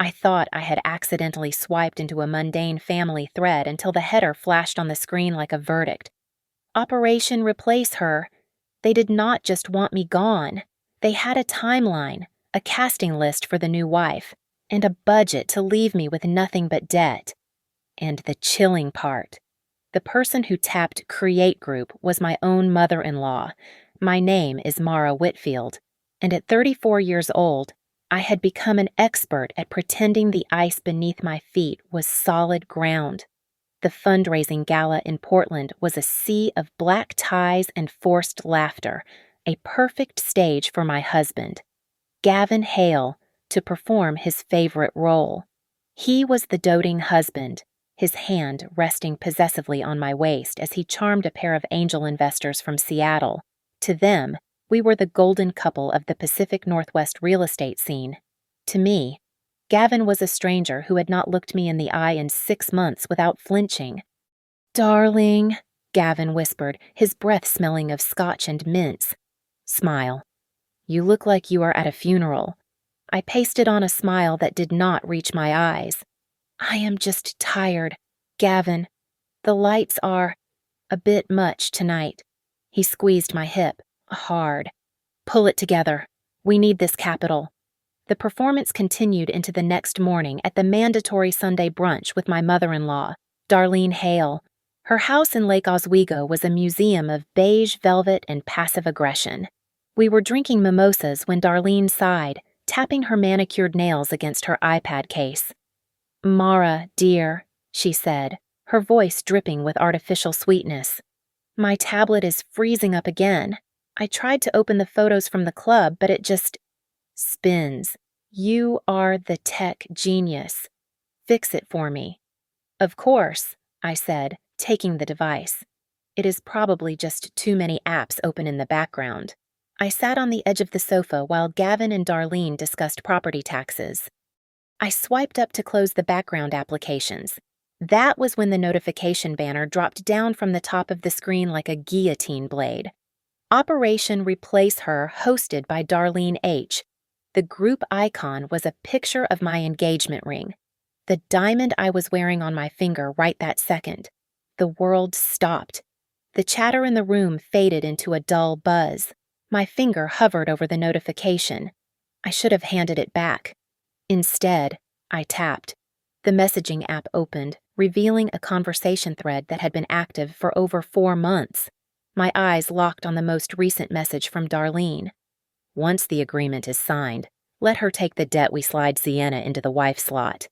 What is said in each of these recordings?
I thought I had accidentally swiped into a mundane family thread until the header flashed on the screen like a verdict. Operation Replace Her. They did not just want me gone. They had a timeline, a casting list for the new wife, and a budget to leave me with nothing but debt. And the chilling part. The person who tapped Create Group was my own mother-in-law. My name is Mara Whitfield, and at 34 years old, I had become an expert at pretending the ice beneath my feet was solid ground. The fundraising gala in Portland was a sea of black ties and forced laughter, a perfect stage for my husband, Gavin Hale, to perform his favorite role. He was the doting husband, his hand resting possessively on my waist as he charmed a pair of angel investors from Seattle. To them, we were the golden couple of the Pacific Northwest real estate scene. To me, Gavin was a stranger who had not looked me in the eye in 6 months without flinching. "Darling," Gavin whispered, his breath smelling of scotch and mints. "Smile. You look like you are at a funeral." I pasted on a smile that did not reach my eyes. "I am just tired, Gavin. The lights are a bit much tonight." He squeezed my hip, hard. "Pull it together. We need this capital." The performance continued into the next morning at the mandatory Sunday brunch with my mother-in-law, Darlene Hale. Her house in Lake Oswego was a museum of beige velvet and passive aggression. We were drinking mimosas when Darlene sighed, tapping her manicured nails against her iPad case. "Mara, dear," she said, her voice dripping with artificial sweetness. "My tablet is freezing up again. I tried to open the photos from the club, but it just spins. You are the tech genius. Fix it for me." "Of course," I said, taking the device. "It is probably just too many apps open in the background." I sat on the edge of the sofa while Gavin and Darlene discussed property taxes. I swiped up to close the background applications. That was when the notification banner dropped down from the top of the screen like a guillotine blade. Operation Replace Her, hosted by Darlene H. The group icon was a picture of my engagement ring, the diamond I was wearing on my finger right that second. The world stopped. The chatter in the room faded into a dull buzz. My finger hovered over the notification. I should have handed it back. Instead, I tapped. The messaging app opened, revealing a conversation thread that had been active for over 4 months. My eyes locked on the most recent message from Darlene. "Once the agreement is signed, let her take the debt we slide Sienna into the wife slot."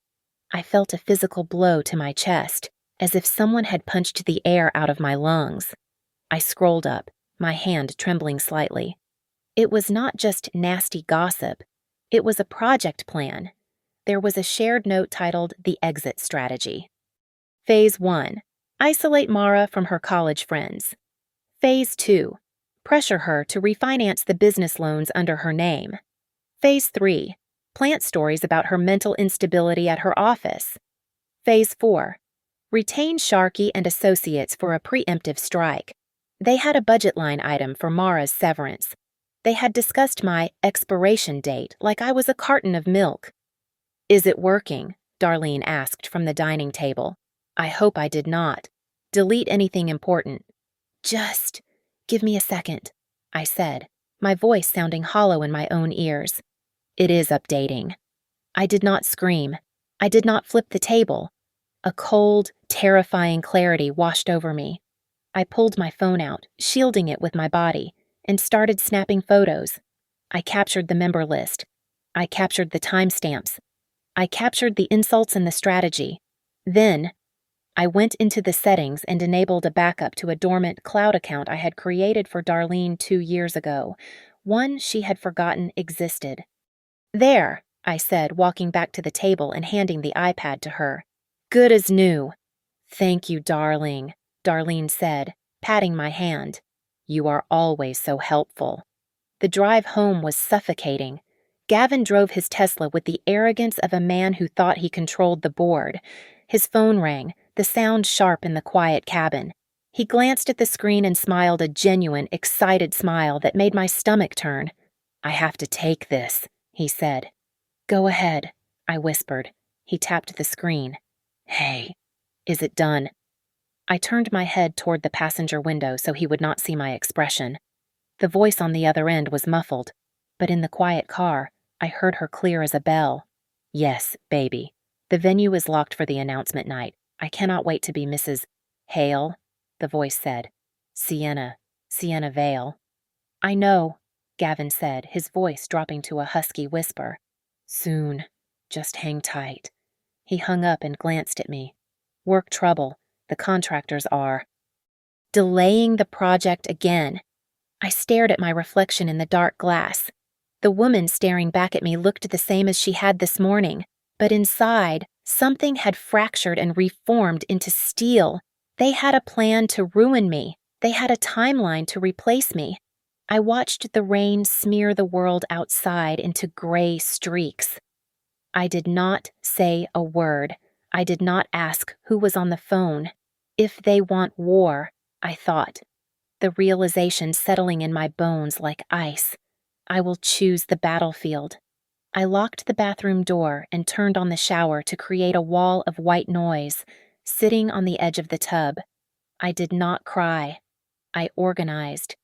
I felt a physical blow to my chest, as if someone had punched the air out of my lungs. I scrolled up, my hand trembling slightly. It was not just nasty gossip. It was a project plan. There was a shared note titled The Exit Strategy. Phase 1. Isolate Mara from her college friends. Phase 2. Pressure her to refinance the business loans under her name. Phase 3. Plant stories about her mental instability at her office. Phase 4. Retain Sharkey and associates for a preemptive strike. They had a budget line item for Mara's severance. They had discussed my expiration date like I was a carton of milk. "Is it working?" Darlene asked from the dining table. I hope I did not. Delete anything important. "Just give me a second," I said, my voice sounding hollow in my own ears. "It is updating." I did not scream. I did not flip the table. A cold, terrifying clarity washed over me. I pulled my phone out, shielding it with my body, and started snapping photos. I captured the member list. I captured the timestamps. I captured the insults and the strategy. Then, I went into the settings and enabled a backup to a dormant cloud account I had created for Darlene 2 years ago, one she had forgotten existed. "There," I said, walking back to the table and handing the iPad to her. "Good as new." "Thank you, darling," Darlene said, patting my hand. "You are always so helpful." The drive home was suffocating. Gavin drove his Tesla with the arrogance of a man who thought he controlled the board. His phone rang, the sound sharp in the quiet cabin. He glanced at the screen and smiled a genuine, excited smile that made my stomach turn. "I have to take this," he said. "Go ahead," I whispered. He tapped the screen. Hey, is it done? I turned my head toward the passenger window so he would not see my expression. The voice on the other end was muffled, but in the quiet car, I heard her clear as a bell. Yes, baby. The venue is locked for the announcement night. I cannot wait to be Mrs. Hale, the voice said. Sienna Vale. I know, Gavin said, his voice dropping to a husky whisper. Soon. Just hang tight. He hung up and glanced at me. Work trouble. The contractors are delaying the project again. I stared at my reflection in the dark glass. The woman staring back at me looked the same as she had this morning, but inside, something had fractured and reformed into steel. They had a plan to ruin me. They had a timeline to replace me. I watched the rain smear the world outside into gray streaks. I did not say a word. I did not ask who was on the phone. If they want war, I thought, the realization settling in my bones like ice. I will choose the battlefield. I locked the bathroom door and turned on the shower to create a wall of white noise, sitting on the edge of the tub. I did not cry. I organized.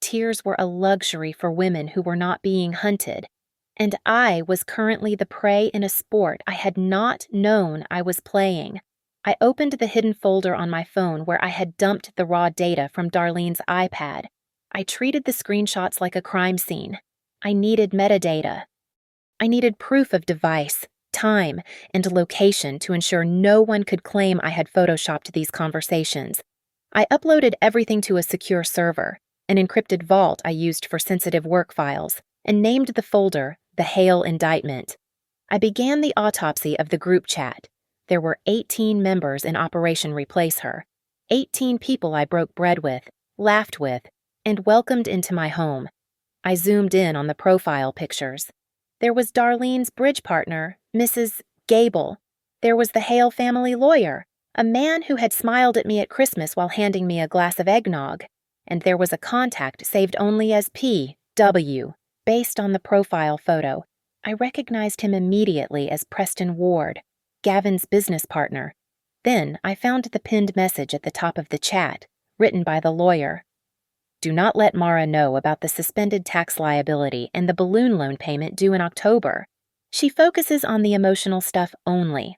Tears were a luxury for women who were not being hunted, and I was currently the prey in a sport I had not known I was playing. I opened the hidden folder on my phone where I had dumped the raw data from Darlene's iPad. I treated the screenshots like a crime scene. I needed metadata. I needed proof of device, time, and location to ensure no one could claim I had photoshopped these conversations. I uploaded everything to a secure server, an encrypted vault I used for sensitive work files, and named the folder The Hale Indictment. I began the autopsy of the group chat. There were 18 members in Operation Replace Her, 18 people I broke bread with, laughed with, and welcomed into my home. I zoomed in on the profile pictures. There was Darlene's bridge partner, Mrs. Gable. There was the Hale family lawyer, a man who had smiled at me at Christmas while handing me a glass of eggnog. And there was a contact saved only as P.W. Based on the profile photo, I recognized him immediately as Preston Ward, Gavin's business partner. Then I found the pinned message at the top of the chat, written by the lawyer. Do not let Mara know about the suspended tax liability and the balloon loan payment due in October. She focuses on the emotional stuff only.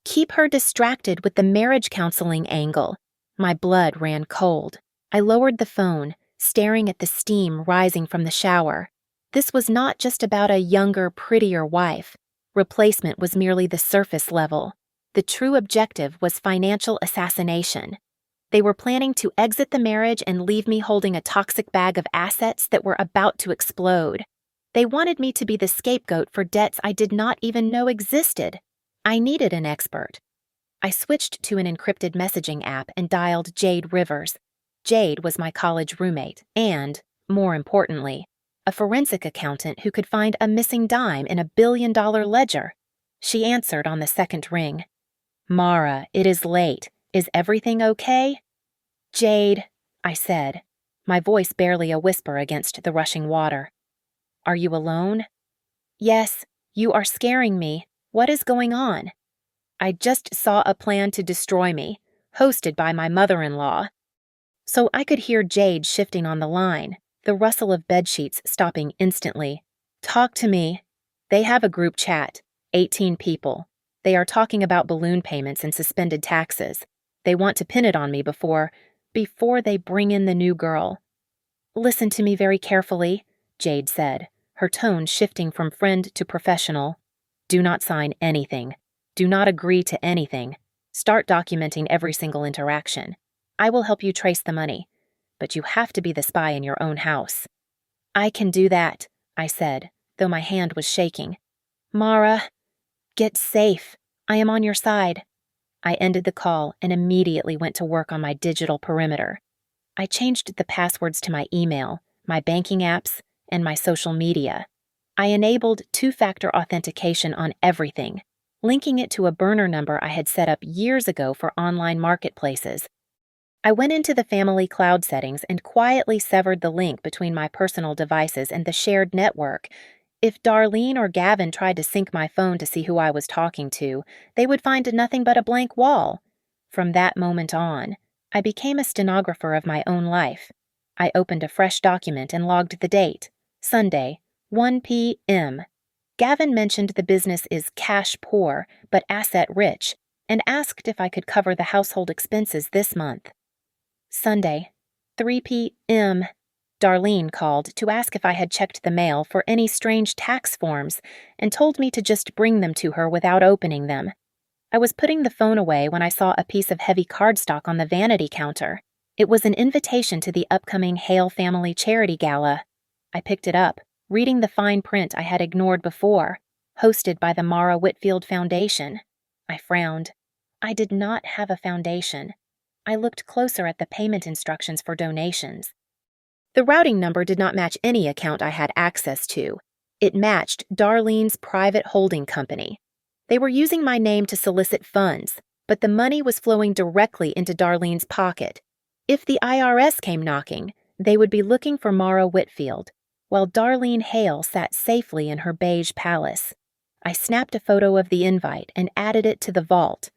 Keep her distracted with the marriage counseling angle. My blood ran cold. I lowered the phone, staring at the steam rising from the shower. This was not just about a younger, prettier wife. Replacement was merely the surface level. The true objective was financial assassination. They were planning to exit the marriage and leave me holding a toxic bag of assets that were about to explode. They wanted me to be the scapegoat for debts I did not even know existed. I needed an expert. I switched to an encrypted messaging app and dialed Jade Rivers. Jade was my college roommate and, more importantly, a forensic accountant who could find a missing dime in a billion-dollar ledger. She answered on the second ring. Mara, it is late. Is everything okay? Jade, I said, my voice barely a whisper against the rushing water. Are you alone? Yes, you are scaring me. What is going on? I just saw a plan to destroy me, hosted by my mother-in-law. So I could hear Jade shifting on the line, the rustle of bedsheets stopping instantly. Talk to me. They have a group chat, 18 people. They are talking about balloon payments and suspended taxes. They want to pin it on me before they bring in the new girl. Listen to me very carefully, Jade said, her tone shifting from friend to professional. Do not sign anything. Do not agree to anything. Start documenting every single interaction. I will help you trace the money, but you have to be the spy in your own house. I can do that, I said, though my hand was shaking. Mara, get safe. I am on your side. I ended the call and immediately went to work on my digital perimeter. I changed the passwords to my email, my banking apps, and my social media. I enabled two-factor authentication on everything, linking it to a burner number I had set up years ago for online marketplaces. I went into the family cloud settings and quietly severed the link between my personal devices and the shared network. If Darlene or Gavin tried to sync my phone to see who I was talking to, they would find nothing but a blank wall. From that moment on, I became a stenographer of my own life. I opened a fresh document and logged the date, Sunday, 1 p.m. Gavin mentioned the business is cash poor but asset rich and asked if I could cover the household expenses this month. Sunday, 3 p.m. Darlene called to ask if I had checked the mail for any strange tax forms and told me to just bring them to her without opening them. I was putting the phone away when I saw a piece of heavy cardstock on the vanity counter. It was an invitation to the upcoming Hale Family Charity Gala. I picked it up, reading the fine print I had ignored before, hosted by the Mara Whitfield Foundation. I frowned. I did not have a foundation. I looked closer at the payment instructions for donations. The routing number did not match any account I had access to. It matched Darlene's private holding company. They were using my name to solicit funds, but the money was flowing directly into Darlene's pocket. If the IRS came knocking, they would be looking for Mara Whitfield, while Darlene Hale sat safely in her beige palace. I snapped a photo of the invite and added it to the vault.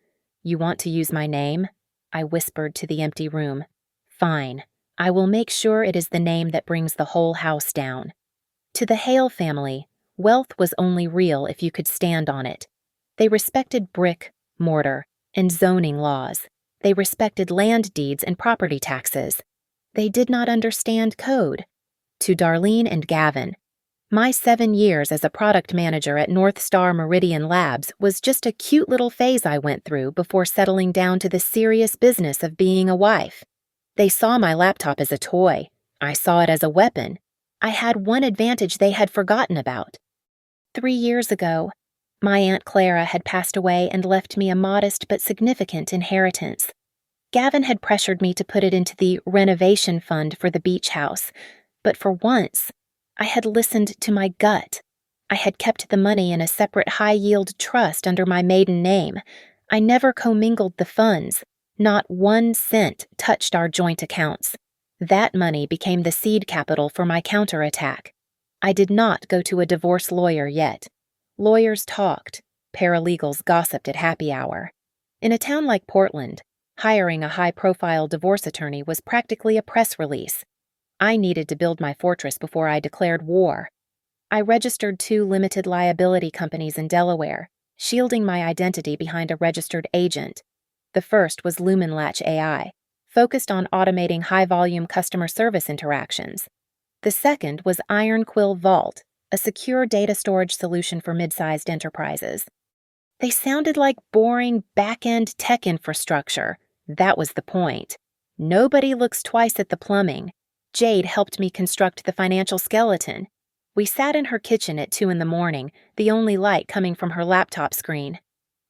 "You want to use my name?" I whispered to the empty room. "Fine. I will make sure it is the name that brings the whole house down." To the Hale family, wealth was only real if you could stand on it. They respected brick, mortar, and zoning laws. They respected land deeds and property taxes. They did not understand code. To Darlene and Gavin, my 7 years as a product manager at North Star Meridian Labs was just a cute little phase I went through before settling down to the serious business of being a wife. They saw my laptop as a toy. I saw it as a weapon. I had one advantage they had forgotten about. 3 years ago, my Aunt Clara had passed away and left me a modest but significant inheritance. Gavin had pressured me to put it into the renovation fund for the beach house, but for once, I had listened to my gut. I had kept the money in a separate high-yield trust under my maiden name. I never commingled the funds. Not 1 cent touched our joint accounts. That money became the seed capital for my counterattack. I did not go to a divorce lawyer yet. Lawyers talked. Paralegals gossiped at happy hour. In a town like Portland, hiring a high-profile divorce attorney was practically a press release. I needed to build my fortress before I declared war. I registered 2 limited liability companies in Delaware, shielding my identity behind a registered agent. The first was LumenLatch AI, focused on automating high-volume customer service interactions. The second was Iron Quill Vault, a secure data storage solution for mid-sized enterprises. They sounded like boring back-end tech infrastructure. That was the point. Nobody looks twice at the plumbing. Jade helped me construct the financial skeleton. We sat in her kitchen at 2 a.m, the only light coming from her laptop screen.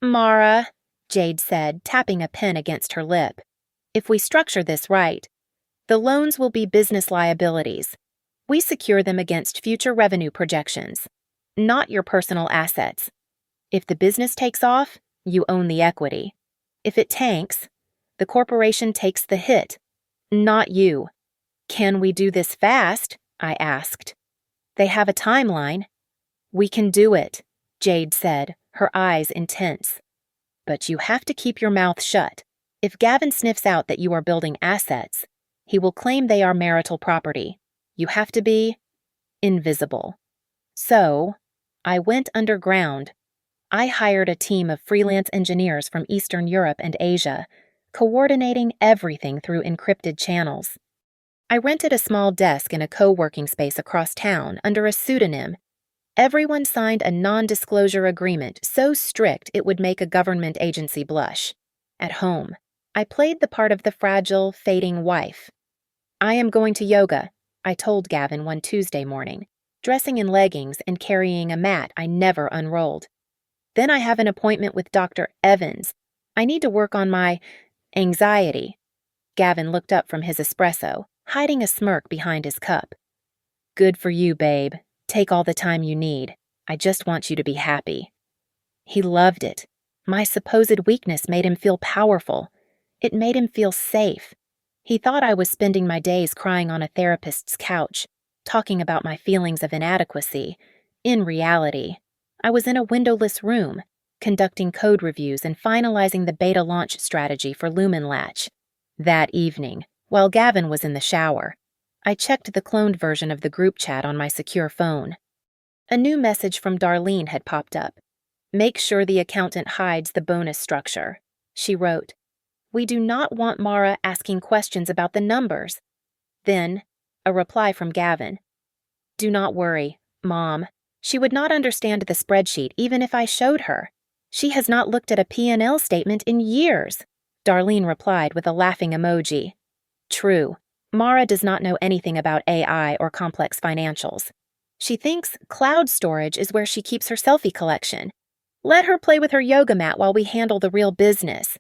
"Mara," Jade said, tapping a pen against her lip. "If we structure this right, the loans will be business liabilities. We secure them against future revenue projections, not your personal assets. If the business takes off, you own the equity. If it tanks, the corporation takes the hit, not you." "Can we do this fast?" I asked. "They have a timeline." "We can do it," Jade said, her eyes intense. "But you have to keep your mouth shut. If Gavin sniffs out that you are building assets, he will claim they are marital property. You have to be invisible." So, I went underground. I hired a team of freelance engineers from Eastern Europe and Asia, coordinating everything through encrypted channels. I rented a small desk in a co-working space across town under a pseudonym. Everyone signed a non-disclosure agreement so strict it would make a government agency blush. At home, I played the part of the fragile, fading wife. "I am going to yoga," I told Gavin one Tuesday morning, dressing in leggings and carrying a mat I never unrolled. "Then I have an appointment with Dr. Evans. I need to work on my anxiety." Gavin looked up from his espresso, hiding a smirk behind his cup. "Good for you, babe. Take all the time you need. I just want you to be happy." He loved it. My supposed weakness made him feel powerful. It made him feel safe. He thought I was spending my days crying on a therapist's couch, talking about my feelings of inadequacy. In reality, I was in a windowless room, conducting code reviews and finalizing the beta launch strategy for Lumen Latch. That evening, while Gavin was in the shower, I checked the cloned version of the group chat on my secure phone. A new message from Darlene had popped up. "Make sure the accountant hides the bonus structure," she wrote. "We do not want Mara asking questions about the numbers." Then, a reply from Gavin. "Do not worry, Mom. She would not understand the spreadsheet even if I showed her. She has not looked at a P&L statement in years." Darlene replied with a laughing emoji. "True. Mara does not know anything about AI or complex financials. She thinks cloud storage is where she keeps her selfie collection. Let her play with her yoga mat while we handle the real business."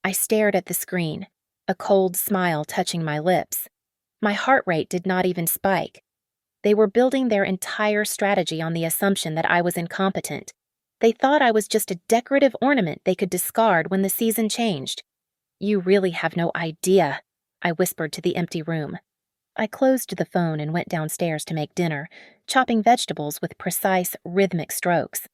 I stared at the screen, a cold smile touching my lips. My heart rate did not even spike. They were building their entire strategy on the assumption that I was incompetent. They thought I was just a decorative ornament they could discard when the season changed. "You really have no idea," I whispered to the empty room. I closed the phone and went downstairs to make dinner, chopping vegetables with precise, rhythmic strokes.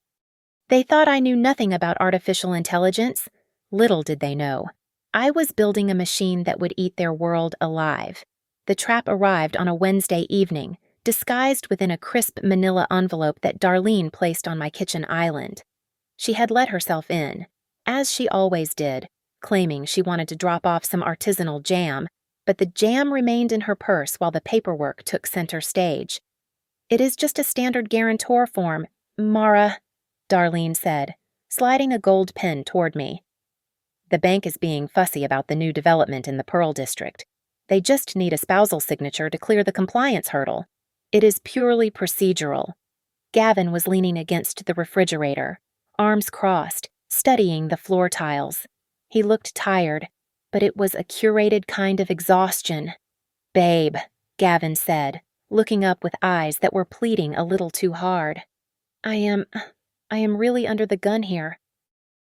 They thought I knew nothing about artificial intelligence. Little did they know. I was building a machine that would eat their world alive. The trap arrived on a Wednesday evening, disguised within a crisp manila envelope that Darlene placed on my kitchen island. She had let herself in, as she always did, claiming she wanted to drop off some artisanal jam, but the jam remained in her purse while the paperwork took center stage. "It is just a standard guarantor form, Mara," Darlene said, sliding a gold pen toward me. "The bank is being fussy about the new development in the Pearl District. They just need a spousal signature to clear the compliance hurdle. It is purely procedural." Gavin was leaning against the refrigerator, arms crossed, studying the floor tiles. He looked tired, but it was a curated kind of exhaustion. "Babe," Gavin said, looking up with eyes that were pleading a little too hard. I am really under the gun here.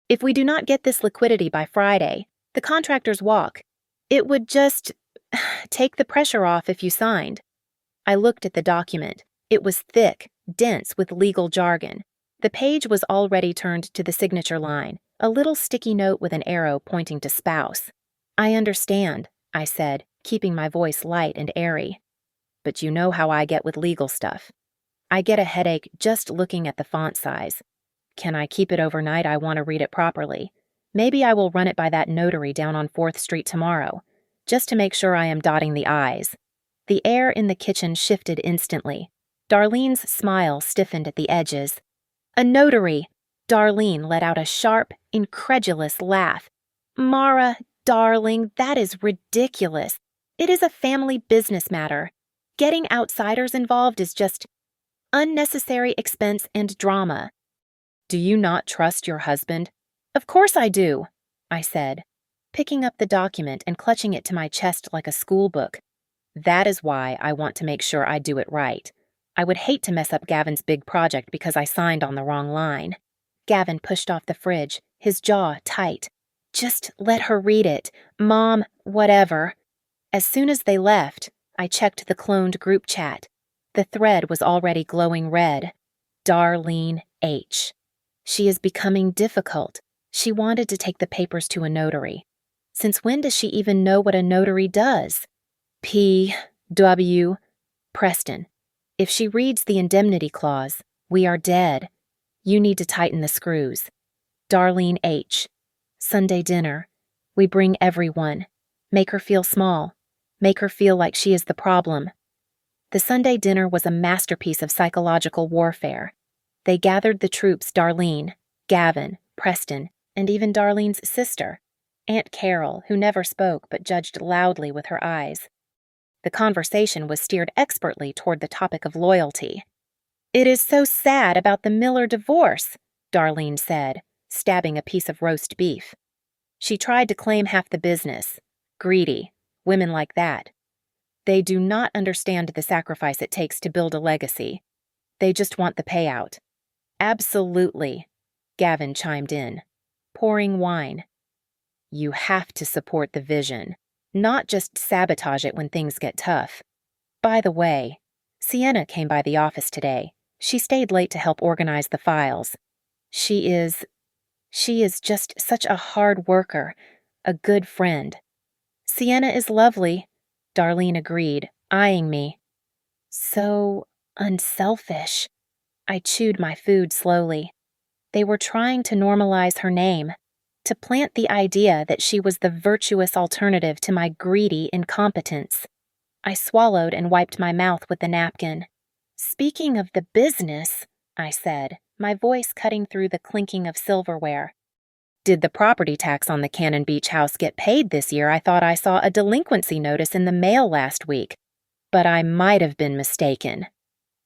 If we do not get this liquidity by Friday, the contractors walk. It would just take the pressure off if you signed." I looked at the document. It was thick, dense with legal jargon. The page was already turned to the signature line, a little sticky note with an arrow pointing to spouse. "I understand," I said, keeping my voice light and airy. "But you know how I get with legal stuff. I get a headache just looking at the font size. Can I keep it overnight? I want to read it properly. Maybe I will run it by that notary down on 4th Street tomorrow, just to make sure I am dotting the I's." The air in the kitchen shifted instantly. Darlene's smile stiffened at the edges. "A notary!" Darlene let out a sharp, incredulous laugh. "Mara, darling, that is ridiculous. It is a family business matter. Getting outsiders involved is just unnecessary expense and drama." "Do you not trust your husband?" "Of course I do," I said, picking up the document and clutching it to my chest like a school book. "That is why I want to make sure I do it right. I would hate to mess up Gavin's big project because I signed on the wrong line." Gavin pushed off the fridge, his jaw tight. "Just let her read it. Mom, whatever." As soon as they left, I checked the cloned group chat. The thread was already glowing red. Darlene H. She is becoming difficult. She wanted to take the papers to a notary. Since when does she even know what a notary does? P.W. Preston. If she reads the indemnity clause, we are dead. You need to tighten the screws. Darlene H. Sunday dinner. We bring everyone. Make her feel small. Make her feel like she is the problem. The Sunday dinner was a masterpiece of psychological warfare. They gathered the troops: Darlene, Gavin, Preston, and even Darlene's sister, Aunt Carol, who never spoke but judged loudly with her eyes. The conversation was steered expertly toward the topic of loyalty. "It is so sad about the Miller divorce," Darlene said, stabbing a piece of roast beef. "She tried to claim half the business. Greedy. Women like that. They do not understand the sacrifice it takes to build a legacy. They just want the payout." "Absolutely," Gavin chimed in, pouring wine. "You have to support the vision, not just sabotage it when things get tough. By the way, Sienna came by the office today. She stayed late to help organize the files. She is She is just such a hard worker, a good friend. Sienna is lovely, Darlene agreed, eyeing me. So unselfish. I chewed my food slowly. They were trying to normalize her name, to plant the idea that she was the virtuous alternative to my greedy incompetence. I swallowed and wiped my mouth with the napkin. Speaking of the business, I said, my voice cutting through the clinking of silverware. Did the property tax on the Cannon Beach house get paid this year? I thought I saw a delinquency notice in the mail last week, but I might have been mistaken.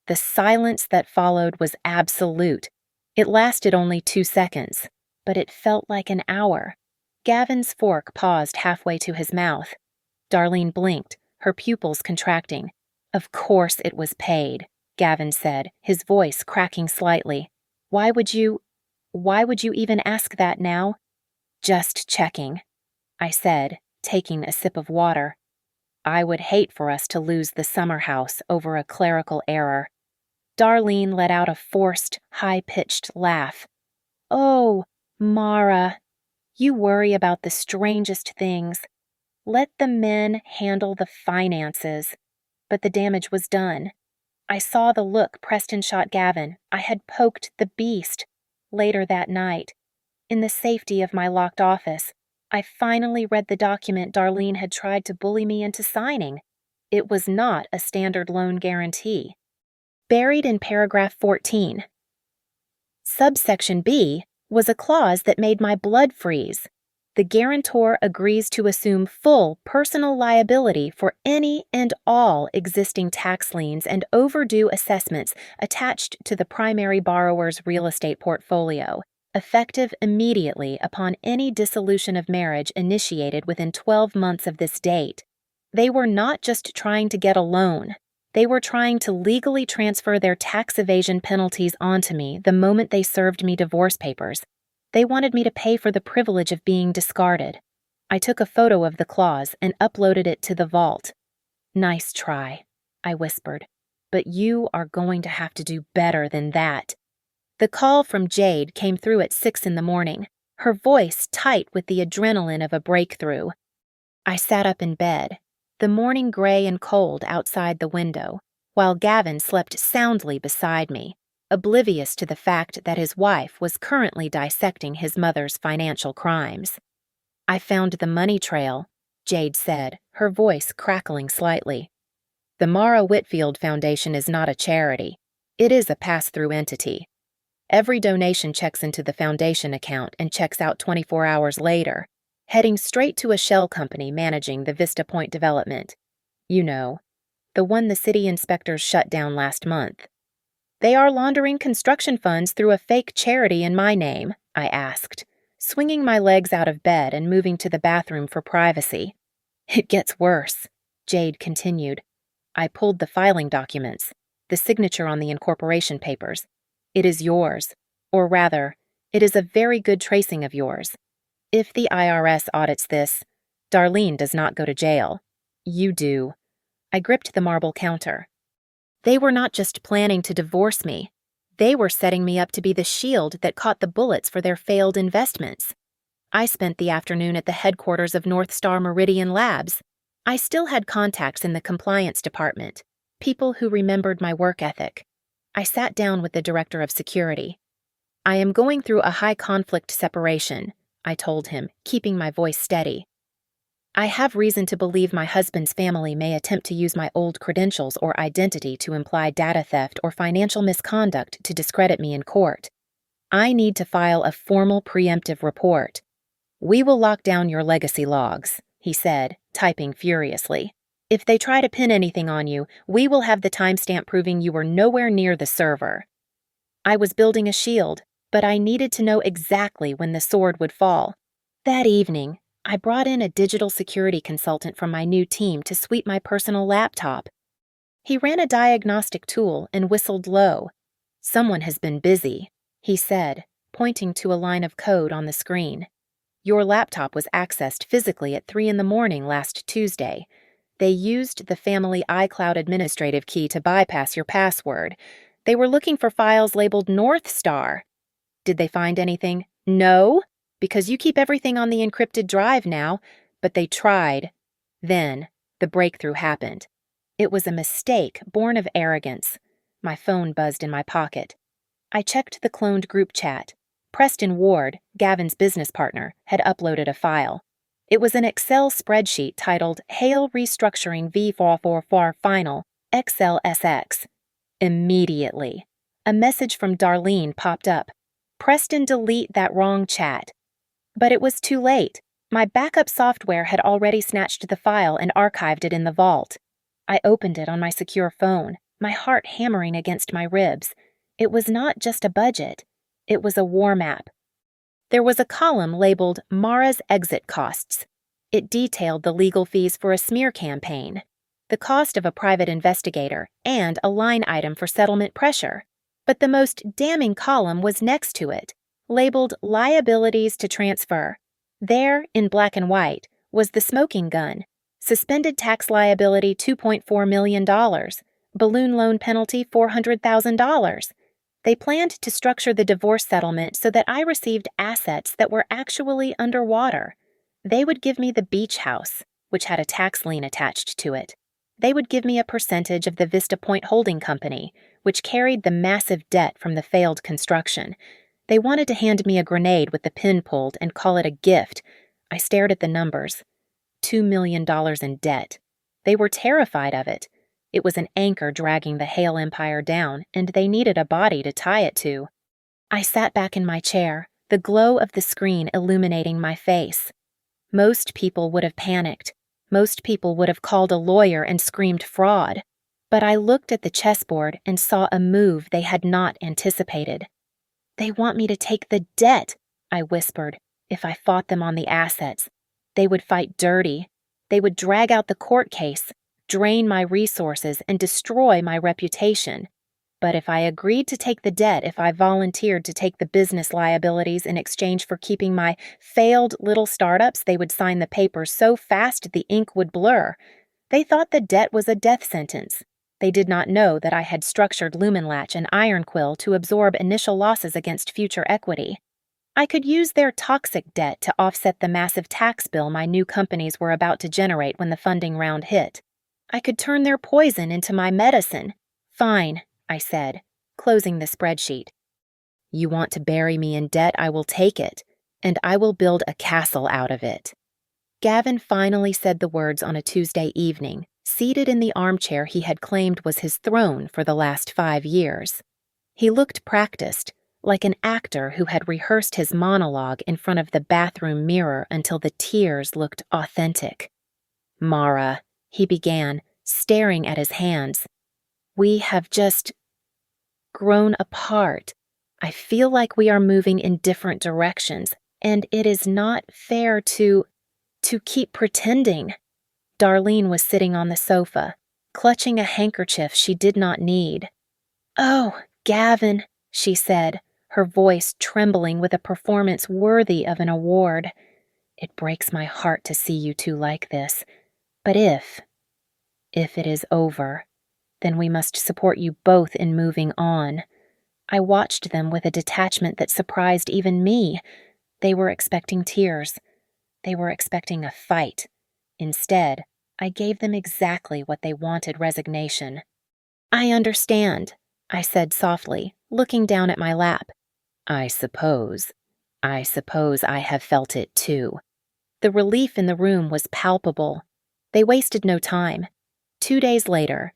The silence that followed was absolute. It lasted only 2 seconds, but it felt like an hour. Gavin's fork paused halfway to his mouth. Darlene blinked, her pupils contracting. Of course it was paid, Gavin said, his voice cracking slightly. Why would you even ask that now? Just checking, I said, taking a sip of water. I would hate for us to lose the summer house over a clerical error. Darlene let out a forced, high-pitched laugh. Oh, Mara, you worry about the strangest things. Let the men handle the finances. But the damage was done. I saw the look Preston shot Gavin. I had poked the beast. Later that night, in the safety of my locked office, I finally read the document Darlene had tried to bully me into signing. It was not a standard loan guarantee. Buried in paragraph 14, subsection B was a clause that made my blood freeze. The guarantor agrees to assume full personal liability for any and all existing tax liens and overdue assessments attached to the primary borrower's real estate portfolio, effective immediately upon any dissolution of marriage initiated within 12 months of this date. They were not just trying to get a loan. They were trying to legally transfer their tax evasion penalties onto me the moment they served me divorce papers. They wanted me to pay for the privilege of being discarded. I took a photo of the clause and uploaded it to the vault. Nice try, I whispered, but you are going to have to do better than that. The call from Jade came through at 6 a.m, her voice tight with the adrenaline of a breakthrough. I sat up in bed, the morning gray and cold outside the window, while Gavin slept soundly beside me, oblivious to the fact that his wife was currently dissecting his mother's financial crimes. I found the money trail, Jade said, her voice crackling slightly. The Mara Whitfield Foundation is not a charity. It is a pass-through entity. Every donation checks into the foundation account and checks out 24 hours later, heading straight to a shell company managing the Vista Point development. You know, the one the city inspectors shut down last month. They are laundering construction funds through a fake charity in my name, I asked, swinging my legs out of bed and moving to the bathroom for privacy. It gets worse, Jade continued. I pulled the filing documents, the signature on the incorporation papers. It is yours, or rather, it is a very good tracing of yours. If the IRS audits this, Darlene does not go to jail. You do. I gripped the marble counter. They were not just planning to divorce me. They were setting me up to be the shield that caught the bullets for their failed investments. I spent the afternoon at the headquarters of North Star Meridian Labs. I still had contacts in the compliance department, people who remembered my work ethic. I sat down with the director of security. I am going through a high-conflict separation, I told him, keeping my voice steady. I have reason to believe my husband's family may attempt to use my old credentials or identity to imply data theft or financial misconduct to discredit me in court. I need to file a formal preemptive report. We will lock down your legacy logs, he said, typing furiously. If they try to pin anything on you, we will have the timestamp proving you were nowhere near the server. I was building a shield, but I needed to know exactly when the sword would fall. That evening, I brought in a digital security consultant from my new team to sweep my personal laptop. He ran a diagnostic tool and whistled low. Someone has been busy, he said, pointing to a line of code on the screen. Your laptop was accessed physically at 3 a.m. last Tuesday. They used the family iCloud administrative key to bypass your password. They were looking for files labeled North Star. Did they find anything? No, because you keep everything on the encrypted drive now, but they tried. Then, the breakthrough happened. It was a mistake born of arrogance. My phone buzzed in my pocket. I checked the cloned group chat. Preston Ward, Gavin's business partner, had uploaded a file. It was an Excel spreadsheet titled Hale Restructuring V444 Final XLSX. Immediately, a message from Darlene popped up. Preston, delete that wrong chat. But it was too late. My backup software had already snatched the file and archived it in the vault. I opened it on my secure phone, my heart hammering against my ribs. It was not just a budget. It was a war map. There was a column labeled Mara's Exit Costs. It detailed the legal fees for a smear campaign, the cost of a private investigator, and a line item for settlement pressure. But the most damning column was next to it, labeled Liabilities to Transfer. There, in black and white, was the smoking gun. Suspended tax liability $2.4 million. Balloon loan penalty $400,000. They planned to structure the divorce settlement so that I received assets that were actually underwater. They would give me the beach house, which had a tax lien attached to it. They would give me a percentage of the Vista Point Holding Company, which carried the massive debt from the failed construction. They wanted to hand me a grenade with the pin pulled and call it a gift. I stared at the numbers. $2 million in debt. They were terrified of it. It was an anchor dragging the Hale Empire down, and they needed a body to tie it to. I sat back in my chair, the glow of the screen illuminating my face. Most people would have panicked. Most people would have called a lawyer and screamed fraud. But I looked at the chessboard and saw a move they had not anticipated. They want me to take the debt, I whispered, if I fought them on the assets. They would fight dirty. They would drag out the court case, drain my resources, and destroy my reputation. But if I agreed to take the debt, if I volunteered to take the business liabilities in exchange for keeping my failed little startups, they would sign the papers so fast the ink would blur. They thought the debt was a death sentence. They did not know that I had structured Lumenlatch and Ironquill to absorb initial losses against future equity. I could use their toxic debt to offset the massive tax bill my new companies were about to generate when the funding round hit. I could turn their poison into my medicine. Fine, I said, closing the spreadsheet. You want to bury me in debt, I will take it, and I will build a castle out of it. Gavin finally said the words on a Tuesday evening, seated in the armchair he had claimed was his throne for the last 5 years. He looked practiced, like an actor who had rehearsed his monologue in front of the bathroom mirror until the tears looked authentic. Mara, he began, staring at his hands. We have just grown apart. I feel like we are moving in different directions, and it is not fair to keep pretending. Darlene was sitting on the sofa, clutching a handkerchief she did not need. Oh, Gavin, she said, her voice trembling with a performance worthy of an award. It breaks my heart to see you two like this. But if it is over, then we must support you both in moving on. I watched them with a detachment that surprised even me. They were expecting tears. They were expecting a fight. Instead, I gave them exactly what they wanted: resignation. I understand, I said softly, looking down at my lap. I suppose I have felt it too. The relief in the room was palpable. They wasted no time. 2 days later,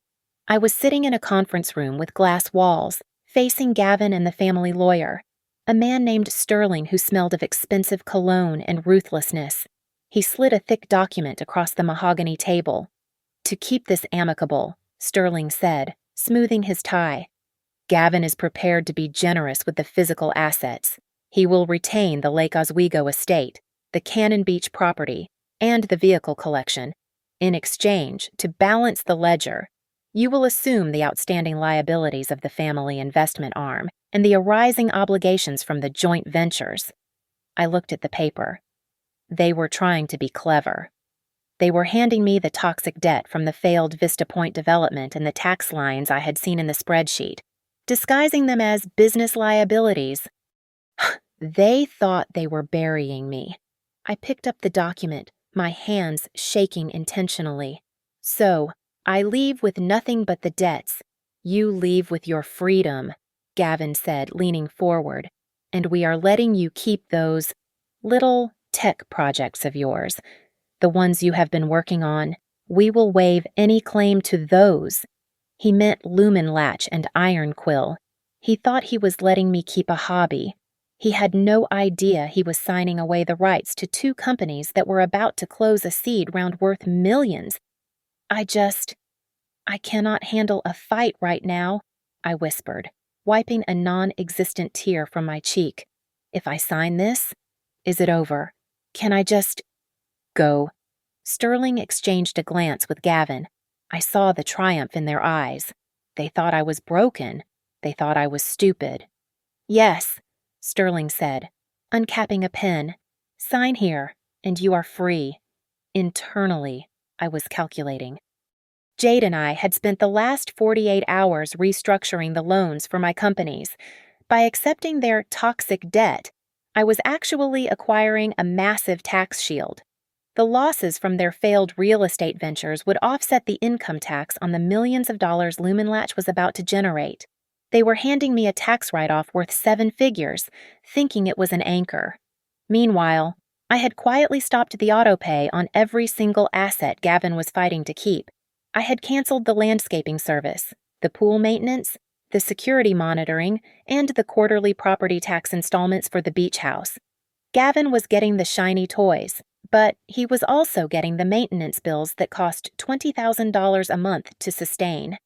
I was sitting in a conference room with glass walls, facing Gavin and the family lawyer, a man named Sterling who smelled of expensive cologne and ruthlessness. He slid a thick document across the mahogany table. To keep this amicable, Sterling said, smoothing his tie, Gavin is prepared to be generous with the physical assets. He will retain the Lake Oswego estate, the Cannon Beach property, and the vehicle collection. In exchange, to balance the ledger, you will assume the outstanding liabilities of the family investment arm and the arising obligations from the joint ventures. I looked at the paper. They were trying to be clever. They were handing me the toxic debt from the failed Vista Point development and the tax lines I had seen in the spreadsheet. disguising them as business liabilities. They thought they were burying me. I picked up the document, my hands shaking intentionally. So, I leave with nothing but the debts. You leave with your freedom, Gavin said, leaning forward. And we are letting you keep those little tech projects of yours, the ones you have been working on. We will waive any claim to those. He meant lumen latch and iron quill. He thought he was letting me keep a hobby. He had no idea he was signing away the rights to 2 companies that were about to close a seed round worth millions. I cannot handle a fight right now, I whispered, wiping a non-existent tear from my cheek. If I sign this, is it over? Can I just go? Sterling exchanged a glance with Gavin. I saw the triumph in their eyes. They thought I was broken. They thought I was stupid. Yes, Sterling said, uncapping a pen. Sign here, and you are free. Internally, I was calculating. Jade and I had spent the last 48 hours restructuring the loans for my companies. By accepting their toxic debt, I was actually acquiring a massive tax shield. The losses from their failed real estate ventures would offset the income tax on the millions of dollars Lumenlatch was about to generate. They were handing me a tax write-off worth 7 figures, thinking it was an anchor. Meanwhile, I had quietly stopped the autopay on every single asset Gavin was fighting to keep. I had canceled the landscaping service, the pool maintenance, the security monitoring, and the quarterly property tax installments for the beach house. Gavin was getting the shiny toys, but he was also getting the maintenance bills that cost $20,000 a month to sustain.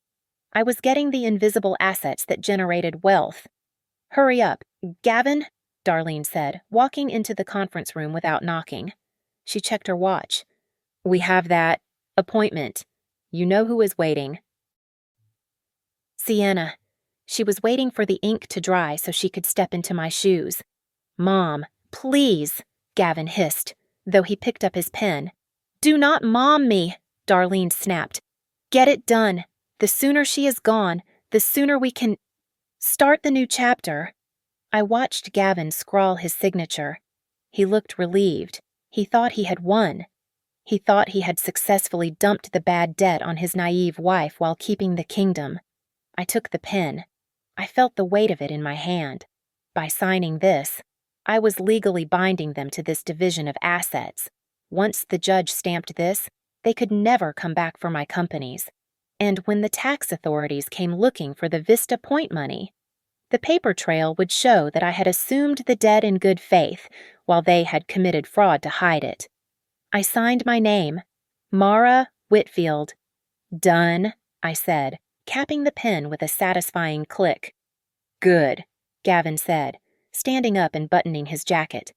I was getting the invisible assets that generated wealth. Hurry up, Gavin, Darlene said, walking into the conference room without knocking. She checked her watch. We have that appointment. You know who is waiting. Sienna. She was waiting for the ink to dry so she could step into my shoes. Mom, please, Gavin hissed, though he picked up his pen. Do not mom me, Darlene snapped. Get it done. The sooner she is gone, the sooner we can start the new chapter. I watched Gavin scrawl his signature. He looked relieved. He thought he had won. He thought he had successfully dumped the bad debt on his naive wife while keeping the kingdom. I took the pen. I felt the weight of it in my hand. By signing this, I was legally binding them to this division of assets. Once the judge stamped this, they could never come back for my companies. And when the tax authorities came looking for the Vista Point money, the paper trail would show that I had assumed the debt in good faith, while they had committed fraud to hide it. I signed my name, Mara Whitfield. Done, I said, capping the pen with a satisfying click. Good, Gavin said, standing up and buttoning his jacket.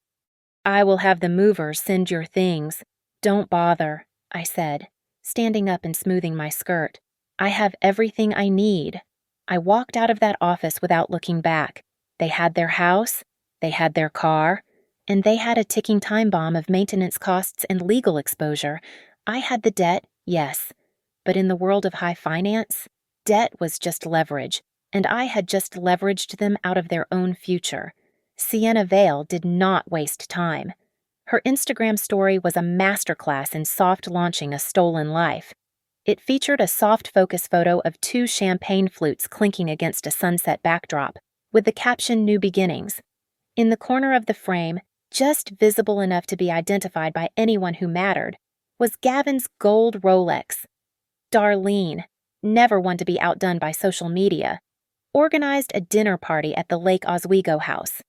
I will have the movers send your things. Don't bother, I said, standing up and smoothing my skirt. I have everything I need. I walked out of that office without looking back. They had their house, they had their car, and they had a ticking time bomb of maintenance costs and legal exposure. I had the debt, yes, but in the world of high finance, debt was just leverage, and I had just leveraged them out of their own future. Sienna Vale did not waste time. Her Instagram story was a masterclass in soft launching a stolen life. It featured a soft focus photo of 2 champagne flutes clinking against a sunset backdrop, with the caption New Beginnings. In the corner of the frame, just visible enough to be identified by anyone who mattered, was Gavin's gold Rolex. Darlene, never one to be outdone by social media, organized a dinner party at the Lake Oswego house.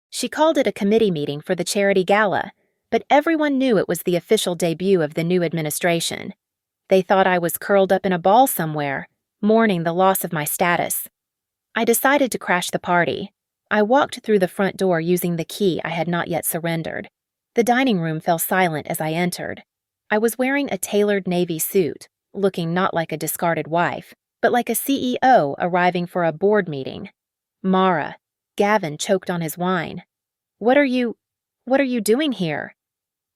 She called it a committee meeting for the charity gala, but everyone knew it was the official debut of the new administration. They thought I was curled up in a ball somewhere, mourning the loss of my status. I decided to crash the party. I walked through the front door using the key I had not yet surrendered. The dining room fell silent as I entered. I was wearing a tailored navy suit, looking not like a discarded wife, but like a CEO arriving for a board meeting. Mara, Gavin choked on his wine. What are you doing here?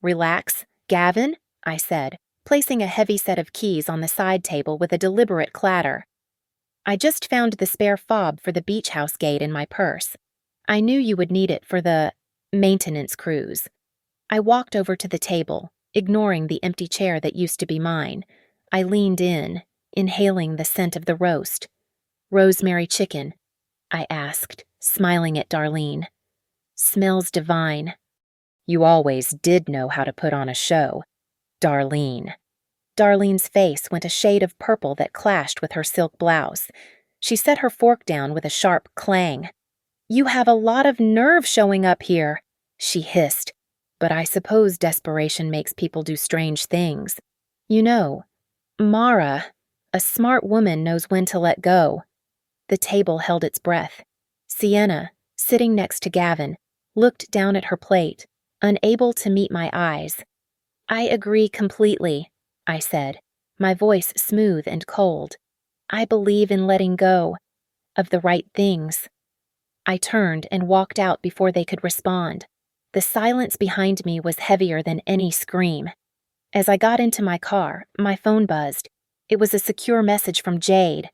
Relax, Gavin, I said, placing a heavy set of keys on the side table with a deliberate clatter. I just found the spare fob for the beach house gate in my purse. I knew you would need it for the maintenance cruise. I walked over to the table, ignoring the empty chair that used to be mine. I leaned in, inhaling the scent of the roast. Rosemary chicken, I asked, smiling at Darlene. Smells divine. You always did know how to put on a show. Darlene. Darlene's face went a shade of purple that clashed with her silk blouse. She set her fork down with a sharp clang. You have a lot of nerve showing up here, she hissed. But I suppose desperation makes people do strange things. You know, Mara, a smart woman, knows when to let go. The table held its breath. Sienna, sitting next to Gavin, looked down at her plate, unable to meet my eyes. I agree completely, I said, my voice smooth and cold. I believe in letting go of the right things. I turned and walked out before they could respond. The silence behind me was heavier than any scream. As I got into my car, my phone buzzed. It was a secure message from Jade.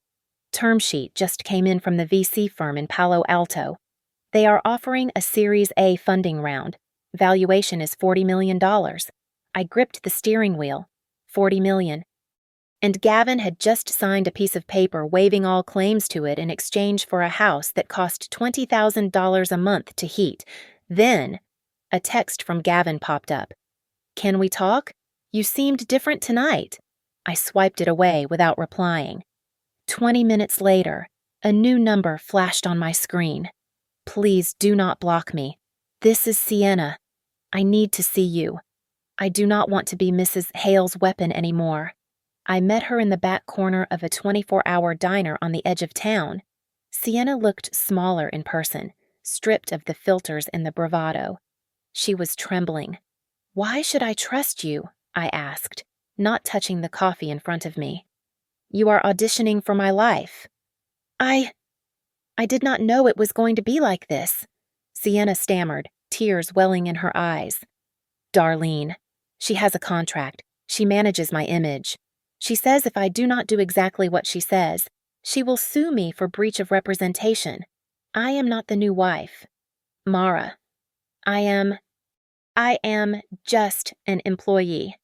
Term sheet just came in from the VC firm in Palo Alto. They are offering a Series A funding round. Valuation is $40 million. I gripped the steering wheel. $40 million. And Gavin had just signed a piece of paper waiving all claims to it in exchange for a house that cost $20,000 a month to heat. Then, a text from Gavin popped up. Can we talk? You seemed different tonight. I swiped it away without replying. 20 minutes later, a new number flashed on my screen. Please do not block me. This is Sienna. I need to see you. I do not want to be Mrs. Hale's weapon anymore. I met her in the back corner of a 24-hour diner on the edge of town. Sienna looked smaller in person, stripped of the filters and the bravado. She was trembling. Why should I trust you? I asked, not touching the coffee in front of me. You are auditioning for my life. I did not know it was going to be like this. Sienna stammered, tears welling in her eyes. Darlene. She has a contract. She manages my image. She says if I do not do exactly what she says, she will sue me for breach of representation. I am not the new wife. Mara. I am just an employee.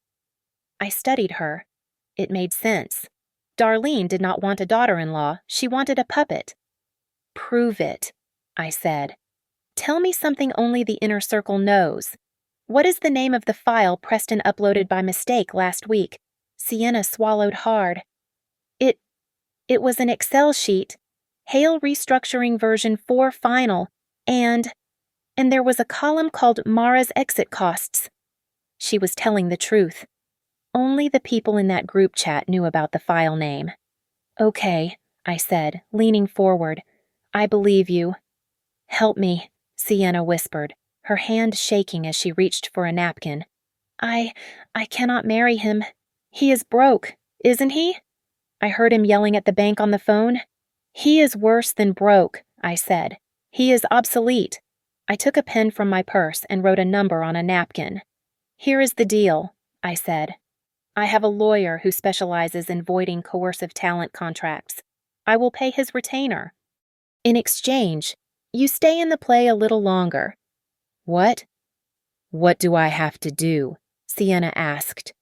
I studied her. It made sense. Darlene did not want a daughter-in-law. She wanted a puppet. Prove it, I said. Tell me something only the inner circle knows. What is the name of the file Preston uploaded by mistake last week? Sienna swallowed hard. It was an Excel sheet. Hale restructuring version 4 final. And there was a column called Mara's exit costs. She was telling the truth. Only the people in that group chat knew about the file name. Okay, I said, leaning forward. I believe you. Help me, Sienna whispered, her hand shaking as she reached for a napkin. I cannot marry him. He is broke, isn't he? I heard him yelling at the bank on the phone. He is worse than broke, I said. He is obsolete. I took a pen from my purse and wrote a number on a napkin. Here is the deal, I said. I have a lawyer who specializes in voiding coercive talent contracts. I will pay his retainer. In exchange, you stay in the play a little longer. What? What do I have to do? Sienna asked.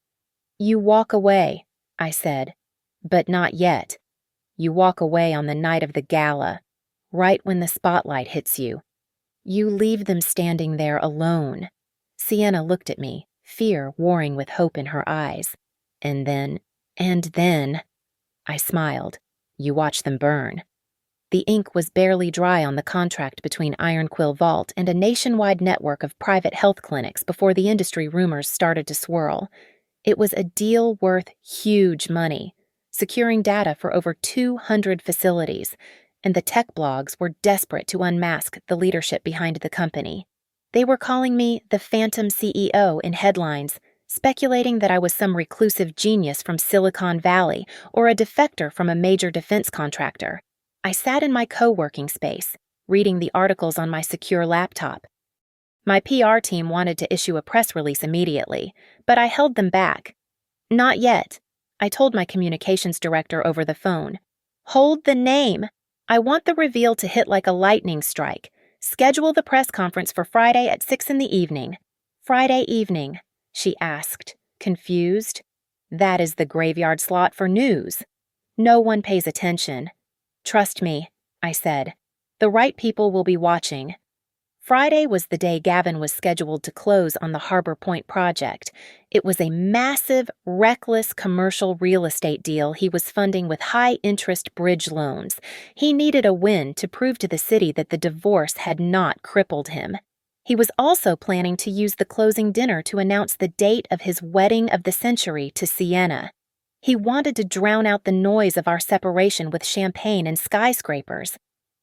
You walk away, I said. But not yet. You walk away on the night of the gala, right when the spotlight hits you. You leave them standing there alone. Sienna looked at me, fear warring with hope in her eyes. And then, I smiled. You watch them burn. The ink was barely dry on the contract between Ironquill Vault and a nationwide network of private health clinics before the industry rumors started to swirl. It was a deal worth huge money, securing data for over 200 facilities, and the tech blogs were desperate to unmask the leadership behind the company. They were calling me the Phantom CEO in headlines, speculating that I was some reclusive genius from Silicon Valley or a defector from a major defense contractor. I sat in my co-working space, reading the articles on my secure laptop. My PR team wanted to issue a press release immediately, but I held them back. Not yet, I told my communications director over the phone. Hold the name. I want the reveal to hit like a lightning strike. Schedule the press conference for Friday at 6 in the evening. Friday evening, she asked, confused. That is the graveyard slot for news. No one pays attention. Trust me, I said. The right people will be watching. Friday was the day Gavin was scheduled to close on the Harbor Point project. It was a massive, reckless commercial real estate deal he was funding with high-interest bridge loans. He needed a win to prove to the city that the divorce had not crippled him. He was also planning to use the closing dinner to announce the date of his wedding of the century to Sienna. He wanted to drown out the noise of our separation with champagne and skyscrapers.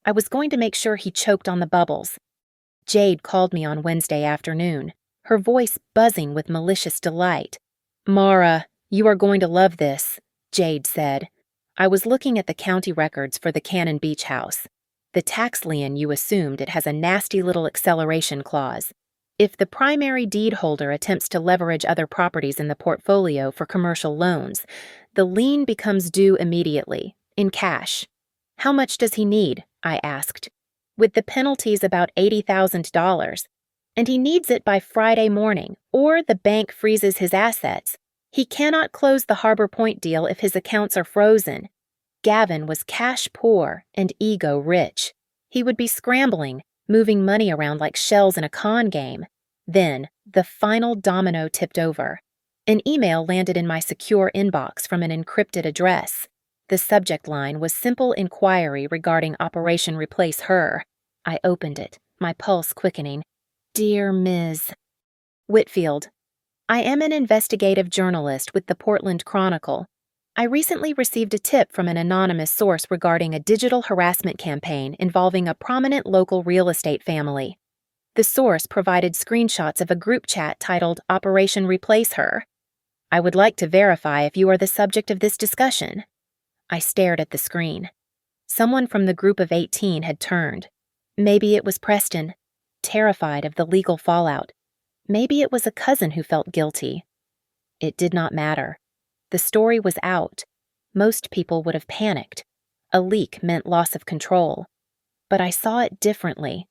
I was going to make sure he choked on the bubbles. Jade called me on Wednesday afternoon, her voice buzzing with malicious delight. "Mara, you are going to love this," Jade said. I was looking at the county records for the Cannon Beach house. The tax lien you assumed it has a nasty little acceleration clause. If the primary deed holder attempts to leverage other properties in the portfolio for commercial loans, the lien becomes due immediately, in cash. "How much does he need?" I asked. "With the penalties about $80,000. And he needs it by Friday morning, or the bank freezes his assets. He cannot close the Harbor Point deal if his accounts are frozen." Gavin was cash poor and ego rich. He would be scrambling, moving money around like shells in a con game. Then, the final domino tipped over. An email landed in my secure inbox from an encrypted address. The subject line was simple inquiry regarding Operation Replace Her. I opened it, my pulse quickening. "Dear Ms. Whitfield, I am an investigative journalist with the Portland Chronicle. I recently received a tip from an anonymous source regarding a digital harassment campaign involving a prominent local real estate family. The source provided screenshots of a group chat titled Operation Replace Her. I would like to verify if you are the subject of this discussion." I stared at the screen. Someone from the group of 18 had turned. Maybe it was Preston, terrified of the legal fallout. Maybe it was a cousin who felt guilty. It did not matter. The story was out. Most people would have panicked. A leak meant loss of control. But I saw it differently.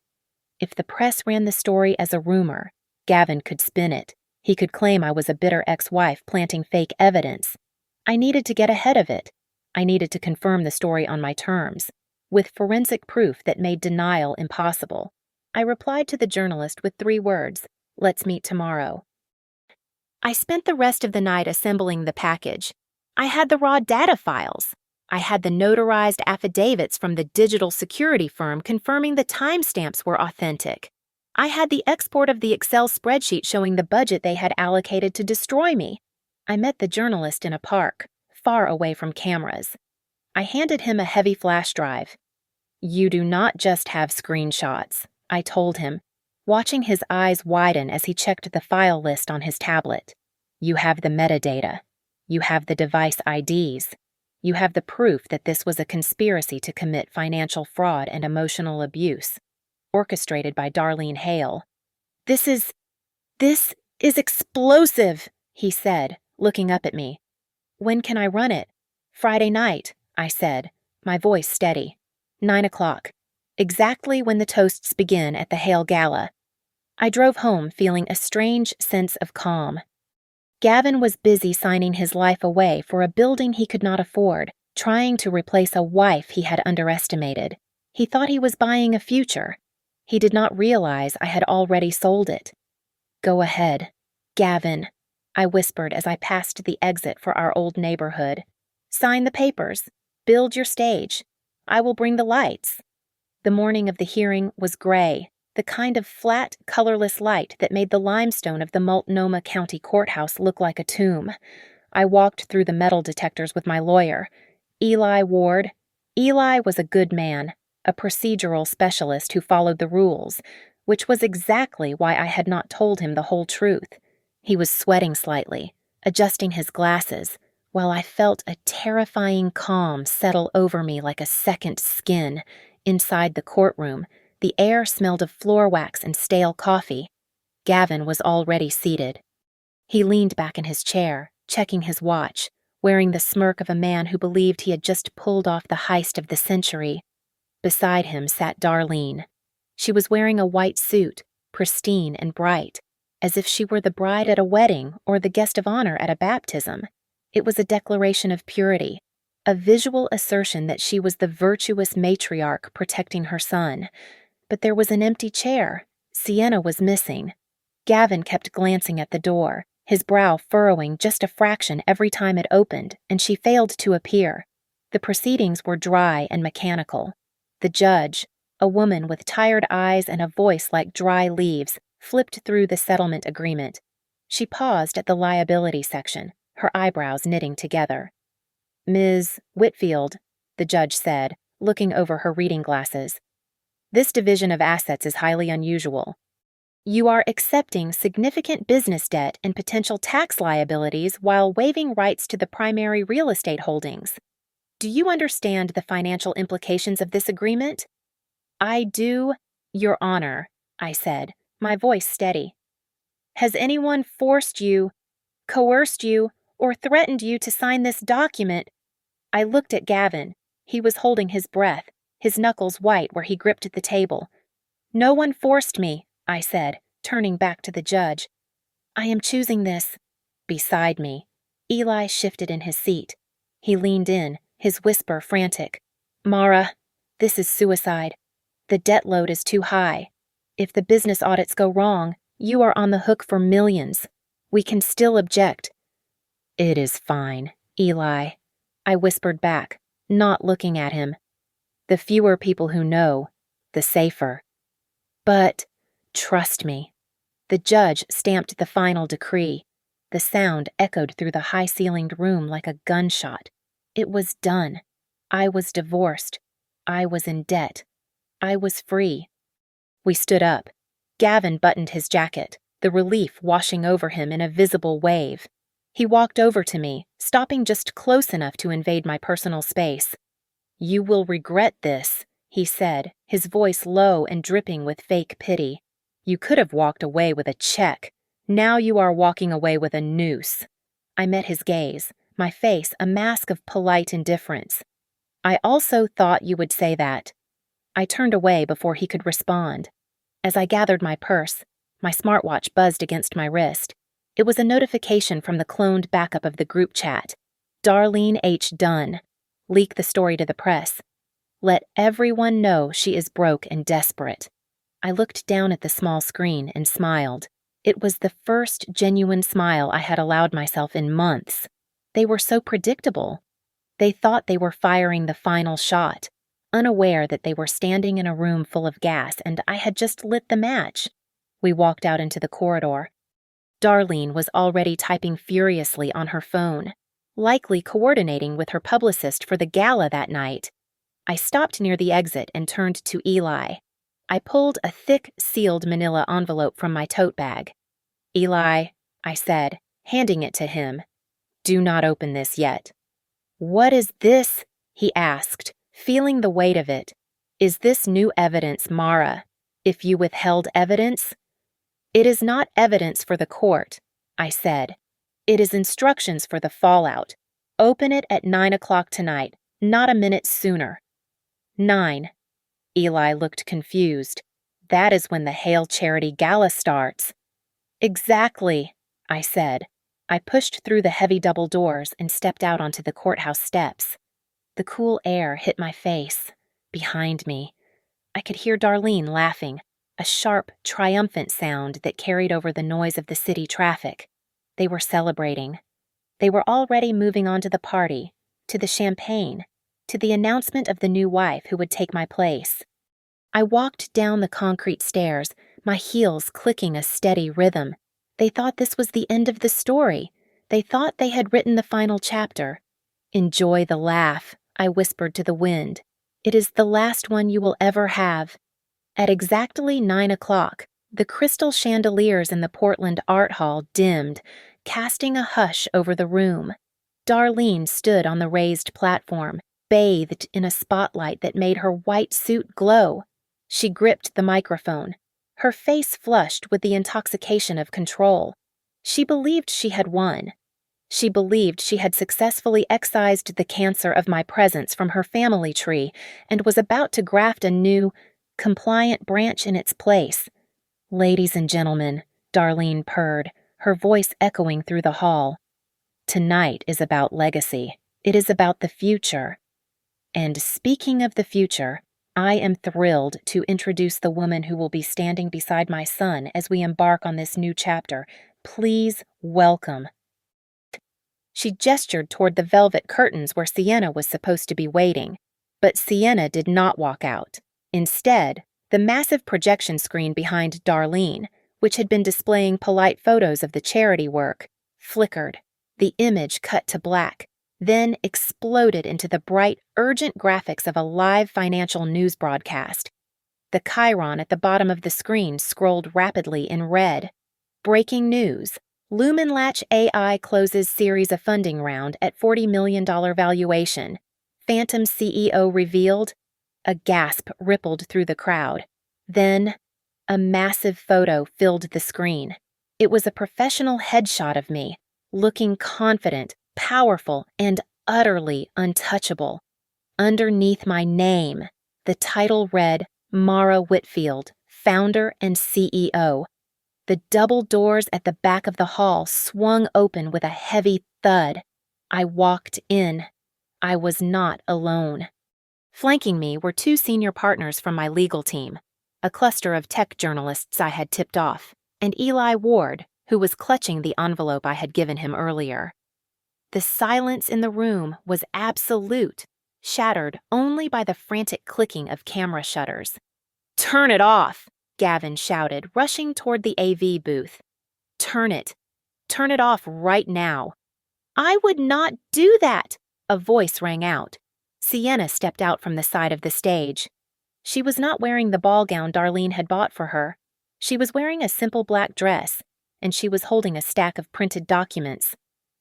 If the press ran the story as a rumor, Gavin could spin it. He could claim I was a bitter ex-wife planting fake evidence. I needed to get ahead of it. I needed to confirm the story on my terms, with forensic proof that made denial impossible. I replied to the journalist with 3 words, "Let's meet tomorrow." I spent the rest of the night assembling the package. I had the raw data files. I had the notarized affidavits from the digital security firm confirming the timestamps were authentic. I had the export of the Excel spreadsheet showing the budget they had allocated to destroy me. I met the journalist in a park, far away from cameras. I handed him a heavy flash drive. "You do not just have screenshots," I told him, watching his eyes widen as he checked the file list on his tablet. "You have the metadata. You have the device IDs. You have the proof that this was a conspiracy to commit financial fraud and emotional abuse, orchestrated by Darlene Hale." This is explosive," he said, looking up at me. "When can I run it?" "Friday night," I said, my voice steady. 9 o'clock. Exactly when the toasts begin at the Hale Gala. I drove home feeling a strange sense of calm. Gavin was busy signing his life away for a building he could not afford, trying to replace a wife he had underestimated. He thought he was buying a future. He did not realize I had already sold it. "Go ahead, Gavin," I whispered as I passed the exit for our old neighborhood. "Sign the papers. Build your stage. I will bring the lights." The morning of the hearing was gray, the kind of flat, colorless light that made the limestone of the Multnomah County Courthouse look like a tomb. I walked through the metal detectors with my lawyer, Eli Ward. Eli was a good man, a procedural specialist who followed the rules, which was exactly why I had not told him the whole truth. He was sweating slightly, adjusting his glasses, while I felt a terrifying calm settle over me like a second skin. Inside the courtroom, the air smelled of floor wax and stale coffee. Gavin was already seated. He leaned back in his chair, checking his watch, wearing the smirk of a man who believed he had just pulled off the heist of the century. Beside him sat Darlene. She was wearing a white suit, pristine and bright, as if she were the bride at a wedding or the guest of honor at a baptism. It was a declaration of purity, a visual assertion that she was the virtuous matriarch protecting her son. But there was an empty chair. Sienna was missing. Gavin kept glancing at the door, his brow furrowing just a fraction every time it opened, and she failed to appear. The proceedings were dry and mechanical. The judge, a woman with tired eyes and a voice like dry leaves, flipped through the settlement agreement. She paused at the liability section, her eyebrows knitting together. "Ms. Whitfield," the judge said, looking over her reading glasses. "This division of assets is highly unusual. You are accepting significant business debt and potential tax liabilities while waiving rights to the primary real estate holdings. Do you understand the financial implications of this agreement?" "I do, Your Honor," I said, my voice steady. "Has anyone forced you, coerced you, or threatened you to sign this document?" I looked at Gavin. He was holding his breath, his knuckles white where he gripped the table. "No one forced me," I said, turning back to the judge. "I am choosing this." Beside me, Eli shifted in his seat. He leaned in, his whisper frantic. "Mara, this is suicide. The debt load is too high. If the business audits go wrong, you are on the hook for millions. We can still object." "It is fine, Eli," I whispered back, not looking at him. "The fewer people who know, the safer." "But, trust me." The judge stamped the final decree. The sound echoed through the high-ceilinged room like a gunshot. It was done. I was divorced. I was in debt. I was free. We stood up. Gavin buttoned his jacket, the relief washing over him in a visible wave. He walked over to me, stopping just close enough to invade my personal space. "You will regret this," he said, his voice low and dripping with fake pity. "You could have walked away with a check. Now you are walking away with a noose." I met his gaze, my face a mask of polite indifference. "I also thought you would say that." I turned away before he could respond. As I gathered my purse, my smartwatch buzzed against my wrist. It was a notification from the cloned backup of the group chat. "Darlene H. Dunn. Leak the story to the press. Let everyone know she is broke and desperate." I looked down at the small screen and smiled. It was the first genuine smile I had allowed myself in months. They were so predictable. They thought they were firing the final shot, unaware that they were standing in a room full of gas and I had just lit the match. We walked out into the corridor. Darlene was already typing furiously on her phone, likely coordinating with her publicist for the gala that night. I stopped near the exit and turned to Eli. I pulled a thick, sealed manila envelope from my tote bag. "Eli," I said, handing it to him, "do not open this yet." "What is this?" he asked, feeling the weight of it. "Is this new evidence, Mara? If you withheld evidence?" "It is not evidence for the court," I said. "It is instructions for the fallout. Open it at 9 o'clock tonight, not a minute sooner." 9. Eli looked confused. "That is when the Hail Charity Gala starts." "Exactly," I said. I pushed through the heavy double doors and stepped out onto the courthouse steps. The cool air hit my face. Behind me, I could hear Darlene laughing, a sharp, triumphant sound that carried over the noise of the city traffic. They were celebrating. They were already moving on to the party, to the champagne, to the announcement of the new wife who would take my place. I walked down the concrete stairs, my heels clicking a steady rhythm. They thought this was the end of the story. They thought they had written the final chapter. "Enjoy the laugh," I whispered to the wind. "It is the last one you will ever have." At exactly 9 o'clock, the crystal chandeliers in the Portland Art Hall dimmed, casting a hush over the room. Darlene stood on the raised platform, bathed in a spotlight that made her white suit glow. She gripped the microphone, her face flushed with the intoxication of control. She believed she had won. She believed she had successfully excised the cancer of my presence from her family tree and was about to graft a new, compliant branch in its place. "Ladies and gentlemen," Darlene purred, her voice echoing through the hall. "Tonight is about legacy. It is about the future. And speaking of the future, I am thrilled to introduce the woman who will be standing beside my son as we embark on this new chapter. Please welcome." She gestured toward the velvet curtains where Sienna was supposed to be waiting, but Sienna did not walk out. Instead, the massive projection screen behind Darlene, which had been displaying polite photos of the charity work, flickered. The image cut to black, then exploded into the bright, urgent graphics of a live financial news broadcast. The chyron at the bottom of the screen scrolled rapidly in red. "Breaking news. Lumen Latch AI closes series of funding round at $40 million valuation. Phantom CEO revealed." A gasp rippled through the crowd. Then, a massive photo filled the screen. It was a professional headshot of me, looking confident, powerful, and utterly untouchable. Underneath my name, the title read Mara Whitfield, founder and CEO. The double doors at the back of the hall swung open with a heavy thud. I walked in. I was not alone. Flanking me were two senior partners from my legal team, a cluster of tech journalists I had tipped off, and Eli Ward, who was clutching the envelope I had given him earlier. The silence in the room was absolute, shattered only by the frantic clicking of camera shutters. "Turn it off!" Gavin shouted, rushing toward the AV booth. Turn it off right now." "I would not do that," a voice rang out. Sienna stepped out from the side of the stage. She was not wearing the ball gown Darlene had bought for her. She was wearing a simple black dress, and she was holding a stack of printed documents.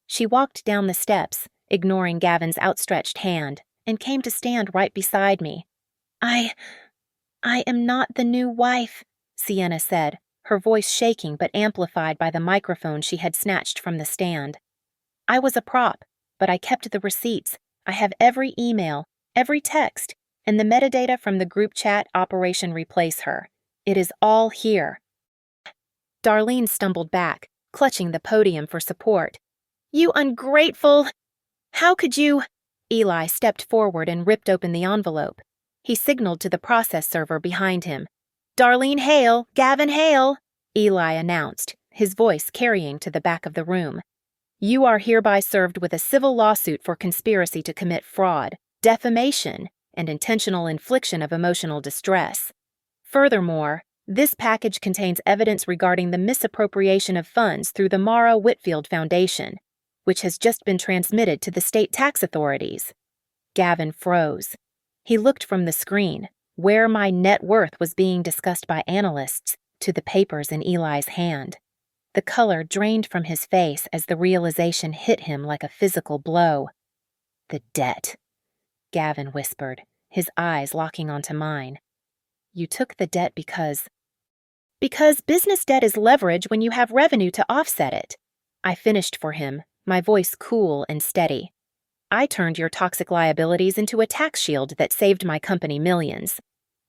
She walked down the steps, ignoring Gavin's outstretched hand, and came to stand right beside me. I am not the new wife," Sienna said, her voice shaking but amplified by the microphone she had snatched from the stand. "I was a prop, but I kept the receipts. I have every email, every text, and the metadata from the group chat Operation Replace Her. It is all here." Darlene stumbled back, clutching the podium for support. "You ungrateful! How could you—" Eli stepped forward and ripped open the envelope. He signaled to the process server behind him. "Darlene Hale, Gavin Hale," Eli announced, his voice carrying to the back of the room. "You are hereby served with a civil lawsuit for conspiracy to commit fraud, defamation, and intentional infliction of emotional distress. Furthermore, this package contains evidence regarding the misappropriation of funds through the Mara Whitfield Foundation, which has just been transmitted to the state tax authorities." Gavin froze. He looked from the screen, where my net worth was being discussed by analysts, to the papers in Eli's hand. The color drained from his face as the realization hit him like a physical blow. "The debt," Gavin whispered, his eyes locking onto mine. "You took the debt because business debt is leverage when you have revenue to offset it." I finished for him, my voice cool and steady. "I turned your toxic liabilities into a tax shield that saved my company millions.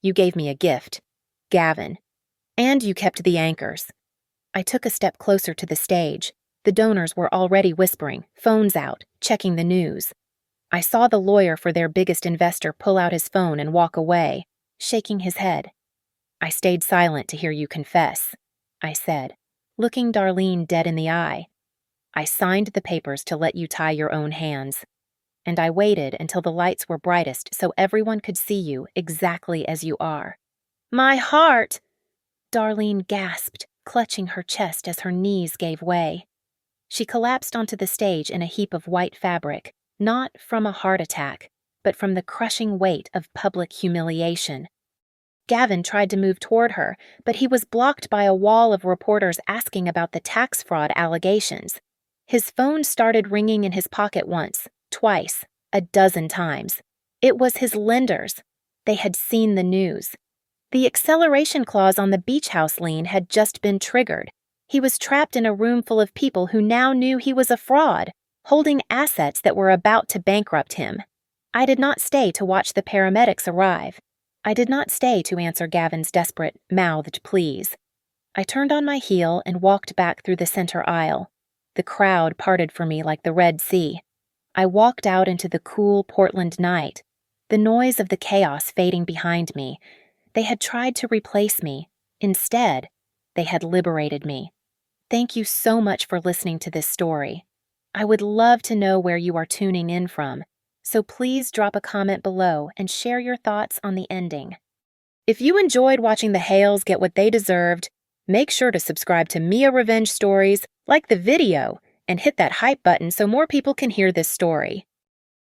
You gave me a gift, Gavin. And you kept the anchors." I took a step closer to the stage. The donors were already whispering, phones out, checking the news. I saw the lawyer for their biggest investor pull out his phone and walk away, shaking his head. "I stayed silent to hear you confess," I said, looking Darlene dead in the eye. "I signed the papers to let you tie your own hands. And I waited until the lights were brightest so everyone could see you exactly as you are." "My heart!" Darlene gasped, clutching her chest as her knees gave way. She collapsed onto the stage in a heap of white fabric, not from a heart attack, but from the crushing weight of public humiliation. Gavin tried to move toward her, but he was blocked by a wall of reporters asking about the tax fraud allegations. His phone started ringing in his pocket once, twice, a dozen times. It was his lenders. They had seen the news. The acceleration clause on the beach house lien had just been triggered. He was trapped in a room full of people who now knew he was a fraud, holding assets that were about to bankrupt him. I did not stay to watch the paramedics arrive. I did not stay to answer Gavin's desperate, mouthed pleas. I turned on my heel and walked back through the center aisle. The crowd parted for me like the Red Sea. I walked out into the cool Portland night, the noise of the chaos fading behind me. They had tried to replace me. Instead, they had liberated me. Thank you so much for listening to this story. I would love to know where you are tuning in from, so please drop a comment below and share your thoughts on the ending. If you enjoyed watching the Hales get what they deserved, make sure to subscribe to Mia Revenge Stories, like the video, and hit that hype button so more people can hear this story.